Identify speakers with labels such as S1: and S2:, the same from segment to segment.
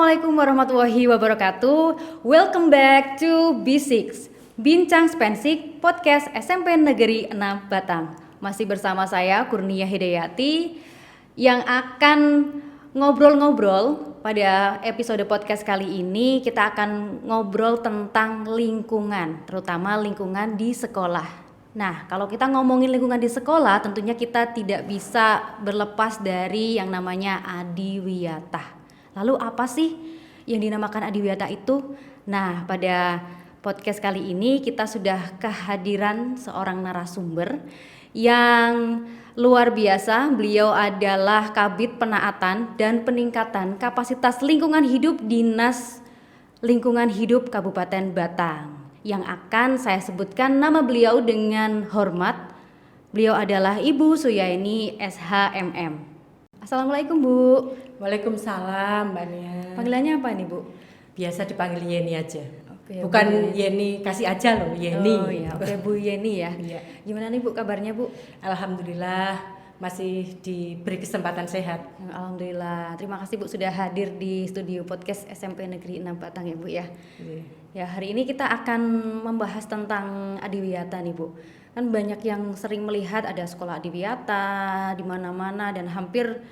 S1: Assalamualaikum warahmatullahi wabarakatuh. Welcome back to B6 Bincang Spensik Podcast SMP Negeri 6 Batang. Masih bersama saya Kurnia Hidayati yang akan ngobrol-ngobrol. Pada episode podcast kali ini kita akan ngobrol tentang lingkungan, terutama lingkungan di sekolah. Nah, kalau kita ngomongin lingkungan di sekolah, tentunya kita tidak bisa berlepas dari yang namanya adiwiyata. Lalu apa sih yang dinamakan adiwiyata itu? Nah, pada podcast kali ini kita sudah kehadiran seorang narasumber yang luar biasa. Beliau adalah Kabid Penaatan dan Peningkatan Kapasitas Lingkungan Hidup Dinas Lingkungan Hidup Kabupaten Batang. Yang akan saya sebutkan nama beliau dengan hormat. Beliau adalah Ibu Suyaini SHMM. Assalamualaikum Bu.
S2: Waalaikumsalam Mbak Nia.
S1: Panggilannya apa nih Bu?
S2: Biasa dipanggil Yeni aja.
S1: Oke,
S2: Bukan
S1: Bu.
S2: Yeni kasih aja loh, Yeni.
S1: Oh iya, oke Bu Yeni ya.
S2: Iya.
S1: Gimana nih Bu kabarnya Bu?
S2: Alhamdulillah masih diberi kesempatan sehat.
S1: Alhamdulillah. Terima kasih Bu sudah hadir di studio podcast SMP Negeri 6 Batang ya Bu ya.
S2: Iya.
S1: Ya, hari ini kita akan membahas tentang adiwiyata nih Bu. Kan banyak yang sering melihat ada sekolah adiwiyata di mana-mana dan hampir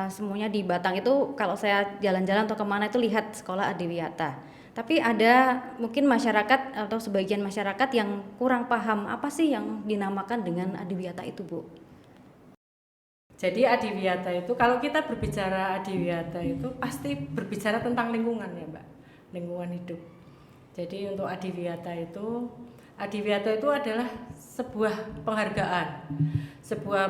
S1: semuanya di Batang itu kalau saya jalan-jalan atau kemana itu lihat sekolah adiwiyata. Tapi ada mungkin masyarakat atau sebagian masyarakat yang kurang paham apa sih yang dinamakan dengan adiwiyata itu Bu.
S2: Jadi adiwiyata itu, kalau kita berbicara adiwiyata itu pasti berbicara tentang lingkungan ya Mbak, lingkungan hidup. Jadi untuk adiwiyata itu adalah sebuah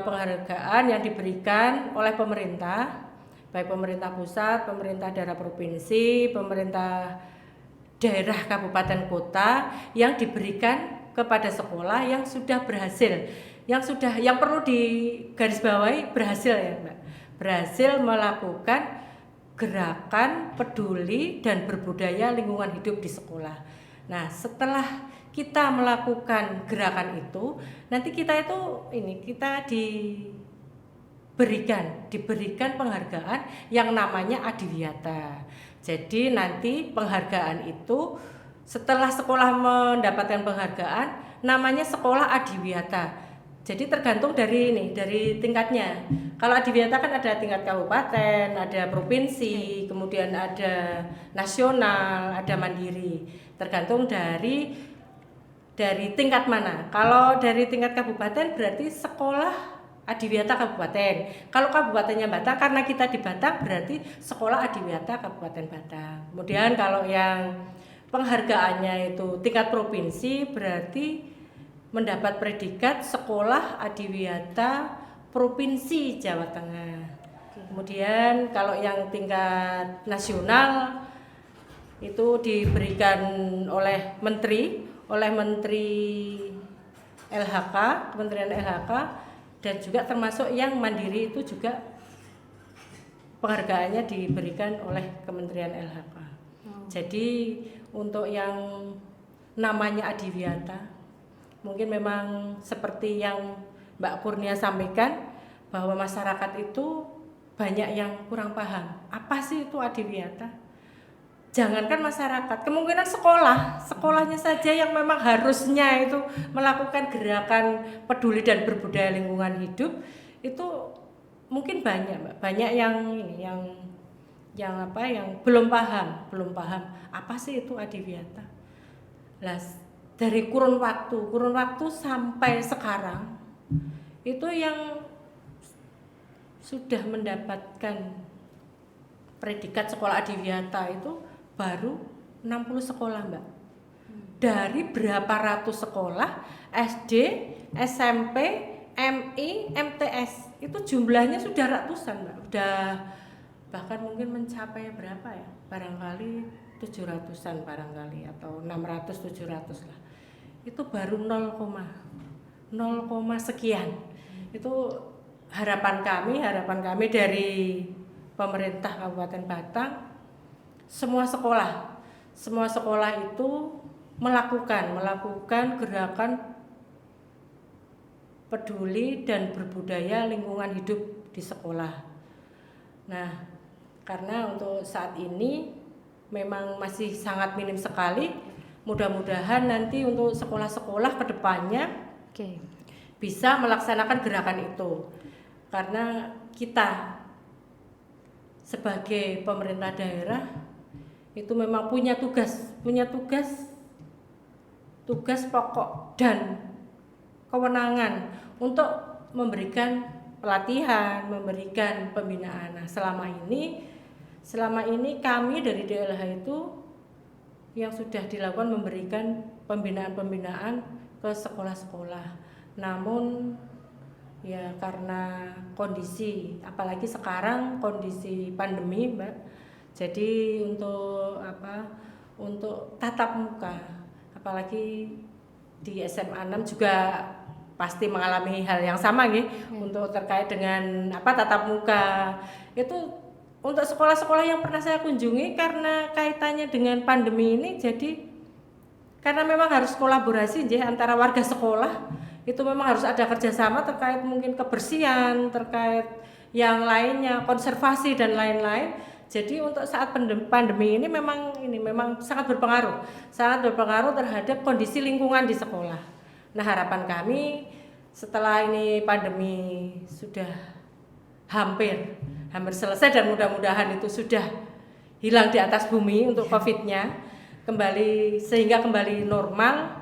S2: penghargaan yang diberikan oleh pemerintah, baik pemerintah pusat, pemerintah daerah provinsi, pemerintah daerah kabupaten kota, yang diberikan kepada sekolah yang sudah berhasil, yang perlu digarisbawahi berhasil ya Mbak, berhasil melakukan gerakan peduli dan berbudaya lingkungan hidup di sekolah. Nah, setelah kita melakukan gerakan itu, nanti kita diberikan penghargaan yang namanya adiwiyata. Jadi nanti penghargaan itu setelah sekolah mendapatkan penghargaan namanya sekolah adiwiyata. Jadi tergantung dari tingkatnya. Kalau adiwiyata kan ada tingkat kabupaten, ada provinsi, kemudian ada nasional, ada mandiri. Tergantung dari tingkat mana. Kalau dari tingkat kabupaten berarti sekolah adiwiyata kabupaten. Kalau kabupatennya Batang, karena kita di Batang berarti sekolah adiwiyata Kabupaten Batang. Kemudian kalau yang penghargaannya itu tingkat provinsi berarti mendapat predikat sekolah adiwiyata Provinsi Jawa Tengah. Kemudian kalau yang tingkat nasional itu diberikan oleh Menteri LHK, Kementerian LHK, dan juga termasuk yang mandiri itu juga penghargaannya diberikan oleh Kementerian LHK. Jadi untuk yang namanya adiwiyata mungkin memang seperti yang Mbak Kurnia sampaikan, bahwa masyarakat itu banyak yang kurang paham. Apa sih itu adiwiyata? Jangankan masyarakat, kemungkinan sekolahnya saja yang memang harusnya itu melakukan gerakan peduli dan berbudaya lingkungan hidup itu mungkin banyak Mbak, banyak yang belum paham apa sih itu adiwiyata. Lah, dari kurun waktu sampai sekarang itu yang sudah mendapatkan predikat sekolah adiwiyata itu baru 60 sekolah Mbak. Dari berapa ratus sekolah SD, SMP, MI, MTS itu jumlahnya sudah ratusan Mbak. Udah bahkan mungkin mencapai berapa ya? Barangkali 700-an barangkali atau 600 700 lah. Itu baru 0, sekian. Itu harapan kami dari pemerintah Kabupaten Batang, semua sekolah itu melakukan gerakan peduli dan berbudaya lingkungan hidup di sekolah. Nah, karena untuk saat ini memang masih sangat minim sekali. Mudah-mudahan nanti untuk sekolah-sekolah ke depannya bisa melaksanakan gerakan itu. Karena kita sebagai pemerintah daerah itu memang punya tugas pokok dan kewenangan untuk memberikan pelatihan, memberikan pembinaan. Nah, selama ini kami dari DLH itu yang sudah dilakukan memberikan pembinaan ke sekolah-sekolah. Namun ya karena kondisi, apalagi sekarang kondisi pandemi, Mbak. Jadi untuk tatap muka, apalagi di SMA 6 juga pasti mengalami hal yang sama untuk terkait dengan tatap muka. Itu untuk sekolah-sekolah yang pernah saya kunjungi, karena kaitannya dengan pandemi ini, jadi karena memang harus kolaborasi antara warga sekolah, itu memang harus ada kerjasama terkait mungkin kebersihan, terkait yang lainnya, konservasi dan lain-lain. Jadi untuk saat pandemi ini memang sangat berpengaruh terhadap kondisi lingkungan di sekolah. Nah, harapan kami setelah ini pandemi sudah hampir selesai dan mudah-mudahan itu sudah hilang di atas bumi untuk COVID-nya, sehingga kembali normal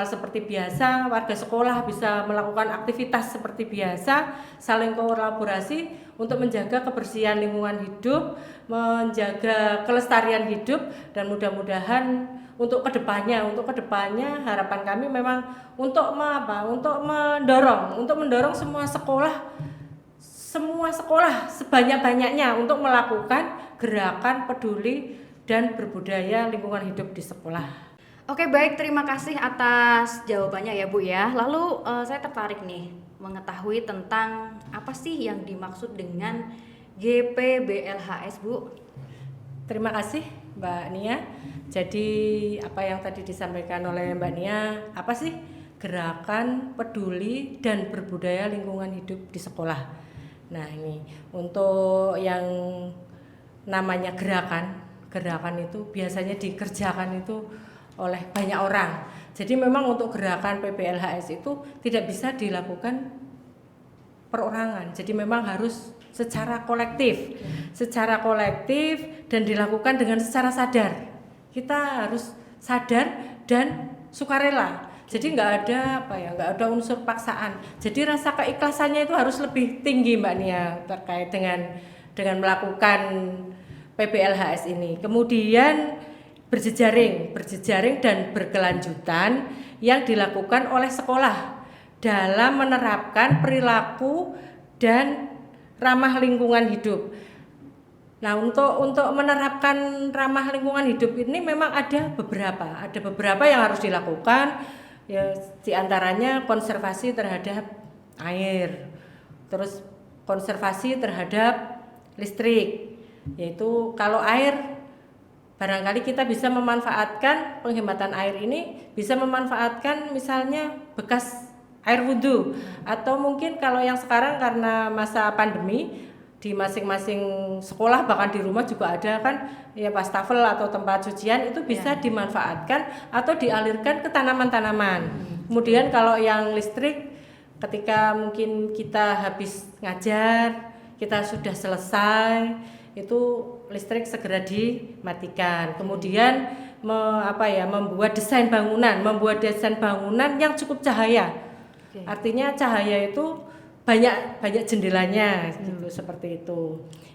S2: seperti biasa, warga sekolah bisa melakukan aktivitas seperti biasa, saling kolaborasi untuk menjaga kebersihan lingkungan hidup, menjaga kelestarian hidup, dan mudah-mudahan untuk kedepannya harapan kami memang untuk mendorong semua sekolah sebanyak-banyaknya untuk melakukan gerakan peduli dan berbudaya lingkungan hidup di sekolah.
S1: Oke, baik, terima kasih atas jawabannya ya Bu ya. Lalu saya tertarik nih mengetahui tentang apa sih yang dimaksud dengan GPBLHS, Bu?
S2: Terima kasih Mbak Nia. Jadi apa yang tadi disampaikan oleh Mbak Nia, apa sih gerakan peduli dan berbudaya lingkungan hidup di sekolah? Nah, ini untuk yang namanya gerakan itu biasanya dikerjakan itu oleh banyak orang. Jadi memang untuk gerakan PBLHS itu tidak bisa dilakukan perorangan. Jadi memang harus secara kolektif dan dilakukan dengan secara sadar. Kita harus sadar dan sukarela. Jadi nggak ada unsur paksaan. Jadi rasa keikhlasannya itu harus lebih tinggi, Mbak Nia, terkait dengan melakukan PBLHS ini. Kemudian berjejaring dan berkelanjutan yang dilakukan oleh sekolah dalam menerapkan perilaku dan ramah lingkungan hidup. Nah, untuk menerapkan ramah lingkungan hidup ini memang ada beberapa yang harus dilakukan. Ya, diantaranya konservasi terhadap air, terus konservasi terhadap listrik, yaitu kalau air barangkali kita bisa memanfaatkan penghematan air ini, bisa memanfaatkan misalnya bekas air wudhu, atau mungkin kalau yang sekarang karena masa pandemi di masing-masing sekolah bahkan di rumah juga ada kan ya wastafel atau tempat cucian, itu bisa dimanfaatkan atau dialirkan ke tanaman-tanaman. Kemudian kalau yang listrik, ketika mungkin kita habis ngajar, kita sudah selesai, itu listrik segera dimatikan. Kemudian membuat desain bangunan yang cukup cahaya. Artinya cahaya itu banyak jendelanya gitu, seperti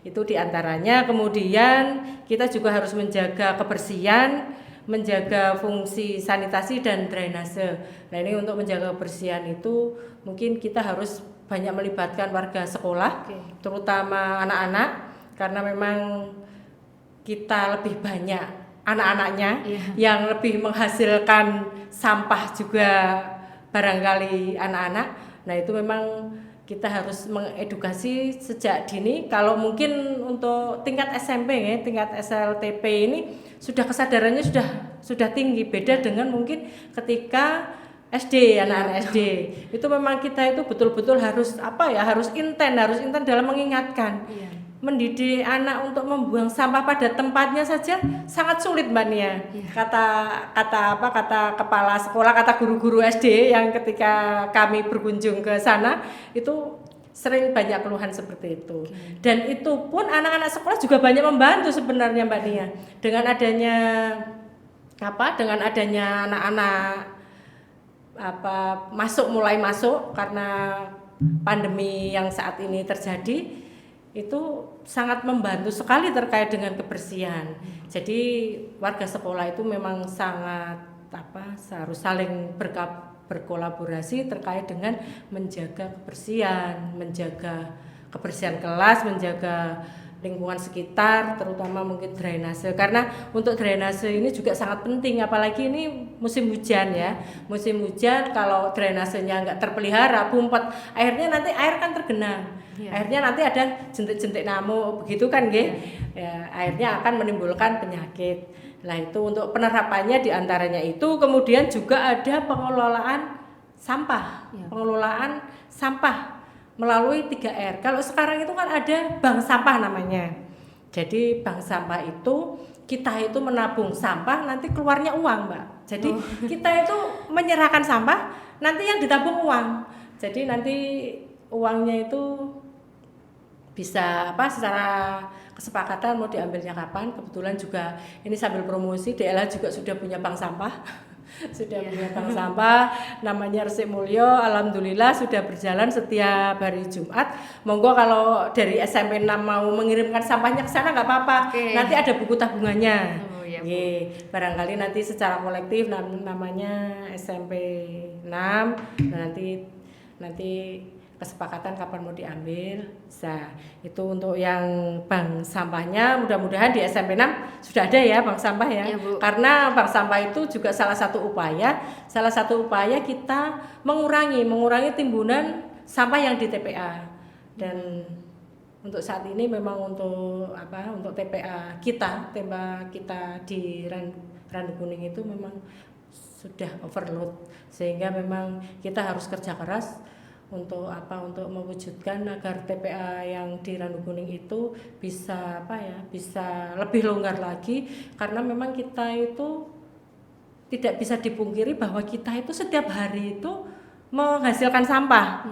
S2: itu diantaranya. Kemudian kita juga harus menjaga kebersihan, menjaga fungsi sanitasi dan drainase. Nah, ini untuk menjaga kebersihan itu mungkin kita harus banyak melibatkan warga sekolah, terutama anak-anak, karena memang kita lebih banyak anak-anaknya yang lebih menghasilkan sampah juga barangkali anak-anak. Nah, itu memang kita harus mengedukasi sejak dini. Kalau mungkin untuk tingkat SMP tingkat SLTP ini sudah kesadarannya sudah tinggi, beda dengan mungkin ketika SD, anak-anak SD. Itu memang kita itu betul-betul harus inten dalam mengingatkan. mendidik anak untuk membuang sampah pada tempatnya saja sangat sulit Mbak Nia. Kata kepala sekolah, kata guru-guru SD yang ketika kami berkunjung ke sana itu sering banyak keluhan seperti itu. Dan itu pun anak-anak sekolah juga banyak membantu sebenarnya Mbak Nia. Dengan adanya anak-anak mulai masuk karena pandemi yang saat ini terjadi, itu sangat membantu sekali terkait dengan kebersihan. Jadi warga sekolah itu memang sangat harus saling berkolaborasi terkait dengan menjaga kebersihan kelas, menjaga lingkungan sekitar, terutama mungkin drainase, karena untuk drainase ini juga sangat penting, apalagi ini musim hujan ya. Musim hujan kalau drainasenya nggak terpelihara, bumpet, akhirnya nanti air kan tergenang. Akhirnya nanti ada jentik-jentik nyamuk begitu kan nggih. Ya, akhirnya akan menimbulkan penyakit. Nah, itu untuk penerapannya diantaranya itu, kemudian juga ada pengelolaan sampah. Pengelolaan sampah melalui 3R. Kalau sekarang itu kan ada bank sampah namanya. Jadi bank sampah itu kita itu menabung sampah, nanti keluarnya uang, Mbak. Jadi kita itu menyerahkan sampah, nanti yang ditabung uang. Jadi nanti uangnya itu bisa secara kesepakatan mau diambilnya kapan. Kebetulan juga ini sambil promosi, DLH juga sudah punya bank sampah. Punya bank sampah namanya Resik Mulyo, alhamdulillah sudah berjalan setiap hari Jumat. Monggo kalau dari SMP 6 mau mengirimkan sampahnya ke sana nggak apa-apa. Nanti ada buku tabungannya. Barangkali nanti secara kolektif namanya SMP 6, nanti kesepakatan kapan mau diambil. Itu untuk yang bank sampahnya, mudah-mudahan di SMP 6 sudah ada ya bank sampah ya. Karena bank sampah itu juga salah satu upaya kita mengurangi timbunan sampah yang di TPA. Dan untuk saat ini memang untuk TPA kita di Randu Kuning itu memang sudah overload, sehingga memang kita harus kerja keras untuk mewujudkan agar TPA yang di Randu Kuning itu bisa lebih longgar lagi, karena memang kita itu tidak bisa dipungkiri bahwa kita itu setiap hari itu menghasilkan sampah.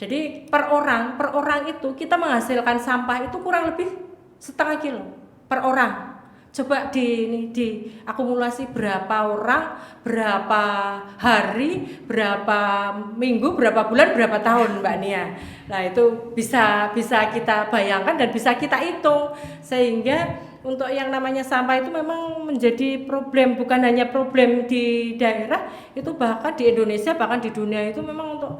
S2: Jadi per orang itu kita menghasilkan sampah itu kurang lebih setengah kilo per orang. Coba diakumulasi berapa orang, berapa hari, berapa minggu, berapa bulan, berapa tahun Mbak Nia. Nah itu bisa kita bayangkan dan bisa kita hitung, sehingga untuk yang namanya sampah itu memang menjadi problem, bukan hanya problem di daerah, itu bahkan di Indonesia, bahkan di dunia itu memang untuk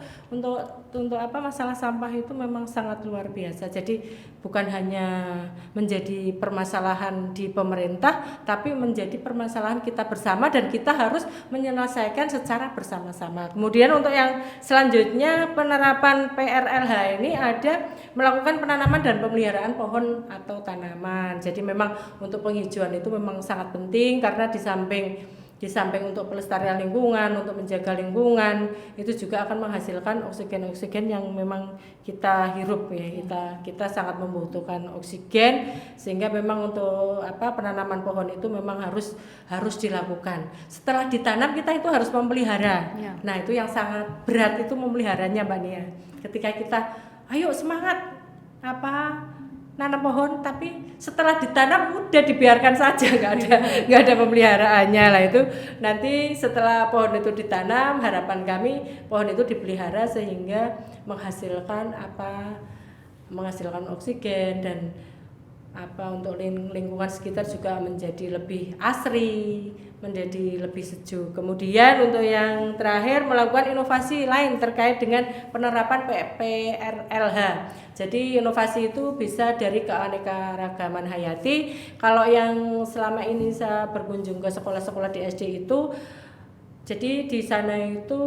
S2: masalah sampah itu memang sangat luar biasa. Jadi bukan hanya menjadi permasalahan di pemerintah, tapi menjadi permasalahan kita bersama dan kita harus menyelesaikan secara bersama-sama. Kemudian untuk yang selanjutnya, penerapan PRLH ini ada melakukan penanaman dan pemeliharaan pohon atau tanaman. Jadi memang untuk penghijauan itu memang sangat penting, karena di samping untuk pelestarian lingkungan, untuk menjaga lingkungan, itu juga akan menghasilkan oksigen yang memang kita hirup ya. Kita sangat membutuhkan oksigen, sehingga memang untuk penanaman pohon itu memang harus dilakukan. Setelah ditanam kita itu harus memelihara. Nah, itu yang sangat berat itu memeliharanya Mbak Nia. Ketika kita ayo semangat nanam pohon, tapi setelah ditanam udah dibiarkan saja, nggak ada pemeliharaannya lah. Itu nanti setelah pohon itu ditanam, harapan kami pohon itu dipelihara sehingga menghasilkan oksigen dan untuk lingkungan sekitar juga menjadi lebih asri, menjadi lebih sejuk. Kemudian untuk yang terakhir, melakukan inovasi lain terkait dengan penerapan PRLH. Jadi inovasi itu bisa dari keanekaragaman hayati. Kalau yang selama ini saya berkunjung ke sekolah-sekolah di SD itu, jadi di sana itu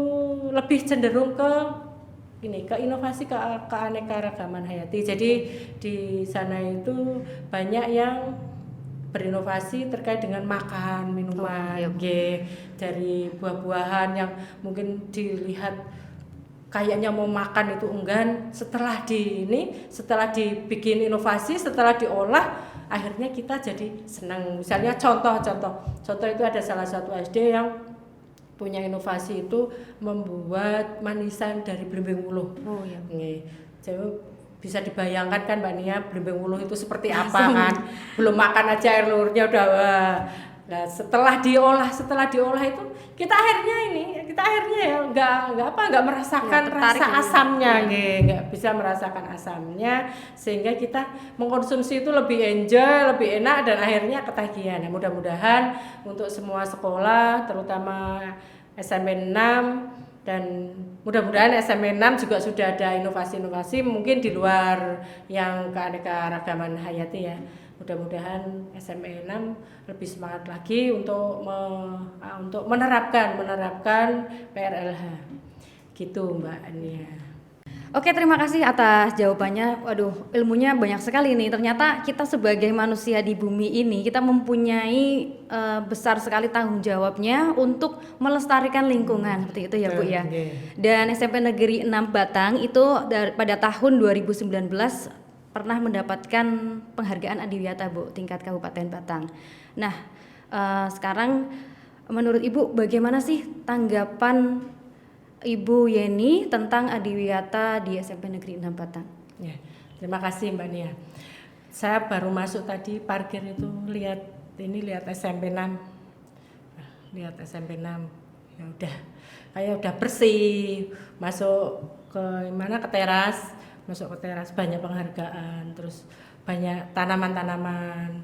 S2: lebih cenderung ke inovasi keanekaragaman hayati. Jadi di sana itu banyak yang berinovasi terkait dengan makan, minuman, dari buah-buahan yang mungkin dilihat kayaknya mau makan itu enggan, setelah dibikin inovasi, setelah diolah, akhirnya kita jadi senang. Misalnya contoh itu ada salah satu SD yang punya inovasi itu membuat manisan dari belimbing wuluh.
S1: Oh iya.
S2: Jadi bisa dibayangkan kan Mbak Nia, belimbing wuluh itu seperti apa kan? Belum makan aja air liurnya udah wah. Nah, setelah diolah itu kita akhirnya ya nggak merasakan rasa asamnya, nggak bisa merasakan asamnya, sehingga kita mengkonsumsi itu lebih enjoy, lebih enak, dan akhirnya ketagihan. Nah, mudah-mudahan untuk semua sekolah, terutama SMP 6, dan mudah-mudahan SMP 6 juga sudah ada inovasi-inovasi mungkin di luar yang keanekaragaman hayati ya. Mudah-mudahan SMP 6 lebih semangat lagi untuk menerapkan PRLH. Gitu Mbak Ania.
S1: Oke, terima kasih atas jawabannya. Waduh, ilmunya banyak sekali nih. Ternyata kita sebagai manusia di bumi ini, kita mempunyai besar sekali tanggung jawabnya untuk melestarikan lingkungan. Seperti itu ya Bu ya. Dan SMP Negeri 6 Batang itu pada tahun 2019 pernah mendapatkan penghargaan Adiwiyata Bu, tingkat Kabupaten Batang. Nah, sekarang menurut Ibu bagaimana sih tanggapan Ibu Yeni tentang Adiwiyata di SMP Negeri 6 Batang?
S2: Ya, terima kasih Mbak Nia. Saya baru masuk tadi parkir itu lihat SMP 6. Lihat SMP 6. Ya udah, kayak udah bersih. Masuk ke teras. Masuk ke teras banyak penghargaan, terus banyak tanaman-tanaman.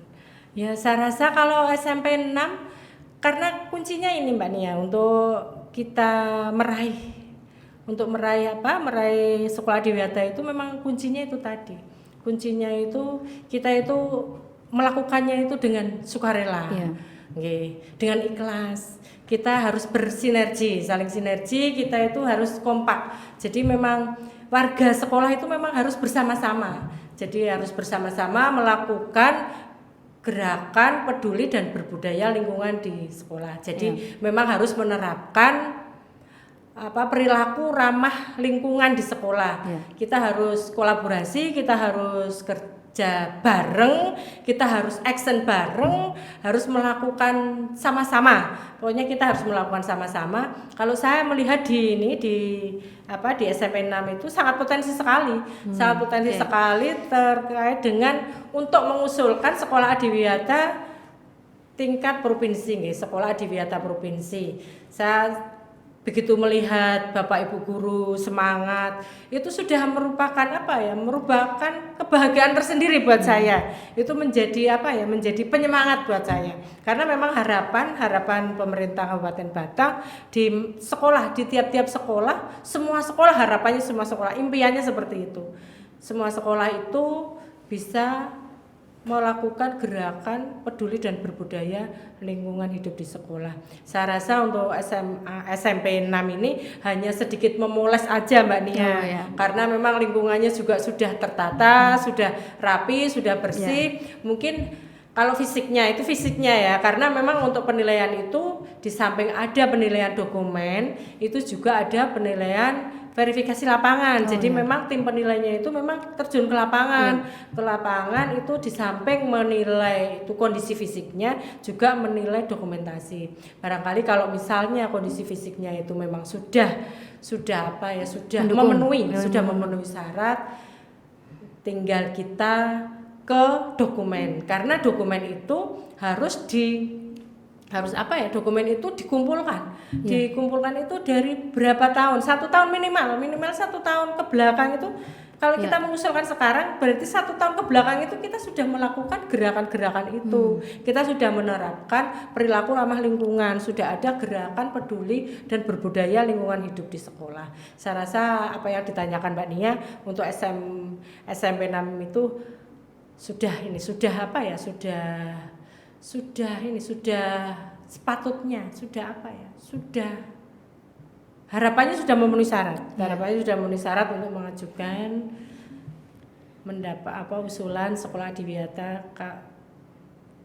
S2: Ya saya rasa kalau SMP 6 karena kuncinya ini Mbak Nia untuk kita meraih sekolah Adiwiyata itu memang kuncinya itu tadi. Kuncinya itu kita itu melakukannya itu dengan sukarela. Dengan ikhlas. Kita harus bersinergi, saling sinergi, kita itu harus kompak. Jadi memang warga sekolah itu memang harus bersama-sama. Jadi harus bersama-sama melakukan gerakan peduli dan berbudaya lingkungan di sekolah. Jadi memang harus menerapkan perilaku ramah lingkungan di sekolah. Kita harus kolaborasi, kita harus kerja bareng, kita harus action bareng, harus melakukan sama-sama. Pokoknya kita harus melakukan sama-sama. Kalau saya melihat di SMP 6 itu sangat potensi sekali. Sangat potensi sekali terkait dengan untuk mengusulkan sekolah Adiwiyata tingkat provinsi, sekolah Adiwiyata provinsi. Saya begitu melihat Bapak Ibu guru semangat, itu sudah merupakan merupakan kebahagiaan tersendiri buat saya. Itu menjadi menjadi penyemangat buat saya. Karena memang harapan pemerintah Kabupaten Batang di sekolah, di tiap-tiap sekolah, semua sekolah harapannya semua sekolah, impiannya seperti itu. Semua sekolah itu bisa melakukan gerakan peduli dan berbudaya lingkungan hidup di sekolah. Saya rasa untuk SMP 6 ini hanya sedikit memoles aja Mbak Nia. Karena memang lingkungannya juga sudah tertata, sudah rapi, sudah bersih. Mungkin kalau fisiknya ya, karena memang untuk penilaian itu di samping ada penilaian dokumen, itu juga ada penilaian verifikasi lapangan. Jadi memang tim penilainya itu memang terjun ke lapangan. Ke lapangan itu di samping menilai itu kondisi fisiknya juga menilai dokumentasi. Barangkali kalau misalnya kondisi fisiknya itu memang sudah memenuhi syarat, tinggal kita ke dokumen. Karena dokumen itu dokumen itu dikumpulkan. Dikumpulkan itu dari berapa tahun? 1 tahun minimal 1 tahun ke belakang itu. Kalau kita mengusulkan sekarang, berarti 1 tahun ke belakang itu kita sudah melakukan gerakan-gerakan itu. Kita sudah menerapkan perilaku ramah lingkungan, sudah ada gerakan peduli dan berbudaya lingkungan hidup di sekolah. Saya rasa apa yang ditanyakan Mbak Nia untuk SMP 6 itu sudah sepatutnya, harapannya sudah memenuhi syarat. Harapannya sudah memenuhi syarat untuk mengajukan usulan sekolah Adiwiyata ke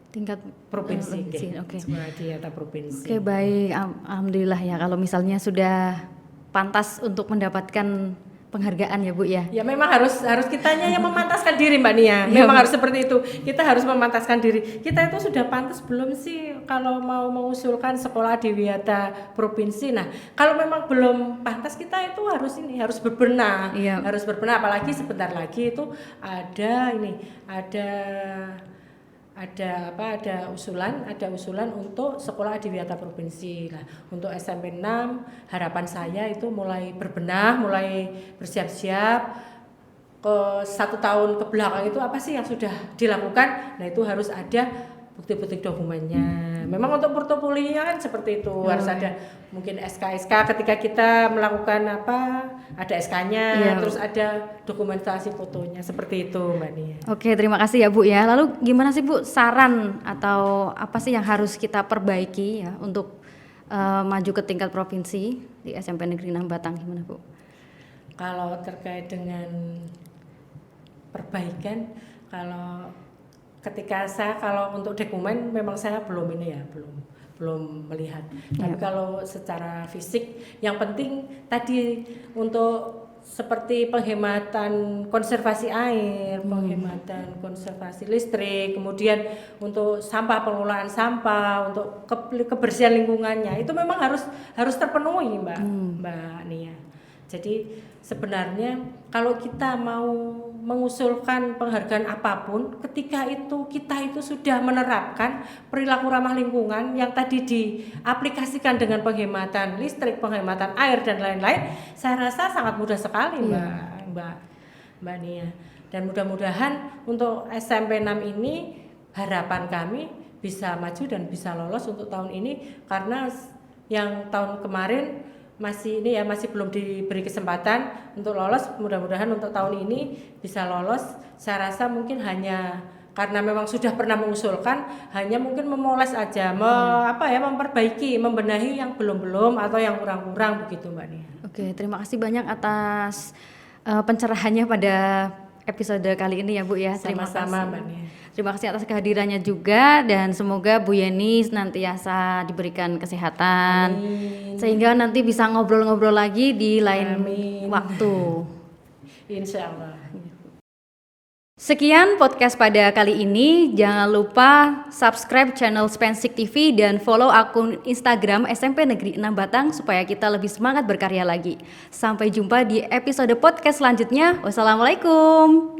S1: tingkat
S2: provinsi. Sekolah Adiwiyata provinsi.
S1: Oke, baik. Alhamdulillah ya kalau misalnya sudah pantas untuk mendapatkan penghargaan ya Bu ya?
S2: Ya memang harus kitanya yang memantaskan diri Mbak Nia.
S1: Ya,
S2: Memang
S1: Bu.
S2: harus seperti itu. Kita harus memantaskan diri. Kita itu sudah pantas belum sih kalau mau mengusulkan sekolah adiwiyata provinsi. Nah, kalau memang belum pantas kita itu harus berbenah.
S1: Iya.
S2: Harus berbenah, apalagi sebentar lagi itu ada usulan untuk sekolah adiwiyata provinsi. Nah, untuk SMP 6 harapan saya itu mulai berbenah, mulai bersiap-siap ke 1 tahun ke belakang itu apa sih yang sudah dilakukan. Nah, itu harus ada bukti-bukti dokumennya. Memang untuk portofolionya kan seperti itu, harus ada mungkin SK ketika kita melakukan ada SK-nya, terus ada dokumentasi fotonya, seperti itu Mbak Nia.
S1: Oke, terima kasih ya Bu ya. Lalu gimana sih Bu saran atau apa sih yang harus kita perbaiki ya untuk maju ke tingkat provinsi di SMP Negeri 6 Batang, gimana Bu?
S2: Kalau terkait dengan perbaikan, kalau untuk dokumen memang saya belum melihat. Tapi kalau secara fisik yang penting tadi untuk seperti penghematan konservasi air, penghematan konservasi listrik, kemudian untuk pengelolaan sampah, untuk kebersihan lingkungannya itu memang harus terpenuhi Mbak Nia. Jadi sebenarnya kalau kita mau mengusulkan penghargaan apapun, ketika itu kita itu sudah menerapkan perilaku ramah lingkungan yang tadi diaplikasikan dengan penghematan listrik, penghematan air dan lain-lain, saya rasa sangat mudah sekali Mbak Nia. Dan mudah-mudahan untuk SMP 6 ini harapan kami bisa maju dan bisa lolos untuk tahun ini, karena yang tahun kemarin masih belum diberi kesempatan untuk lolos. Mudah-mudahan untuk tahun ini bisa lolos. Saya rasa mungkin hanya karena memang sudah pernah mengusulkan, hanya mungkin memoles aja, memperbaiki, membenahi yang belum atau yang kurang begitu Mbak Nia.
S1: Oke, terima kasih banyak atas pencerahannya pada episode kali ini ya Bu ya. Terima kasih
S2: Mbak Nia.
S1: Terima kasih atas kehadirannya juga, dan semoga Bu Yeni senantiasa diberikan kesehatan. Amin. Sehingga nanti bisa ngobrol-ngobrol lagi di lain waktu.
S2: Insya Allah.
S1: Sekian podcast pada kali ini. Jangan lupa subscribe channel Spensik TV dan follow akun Instagram SMP Negeri 6 Batang supaya kita lebih semangat berkarya lagi. Sampai jumpa di episode podcast selanjutnya. Wassalamualaikum.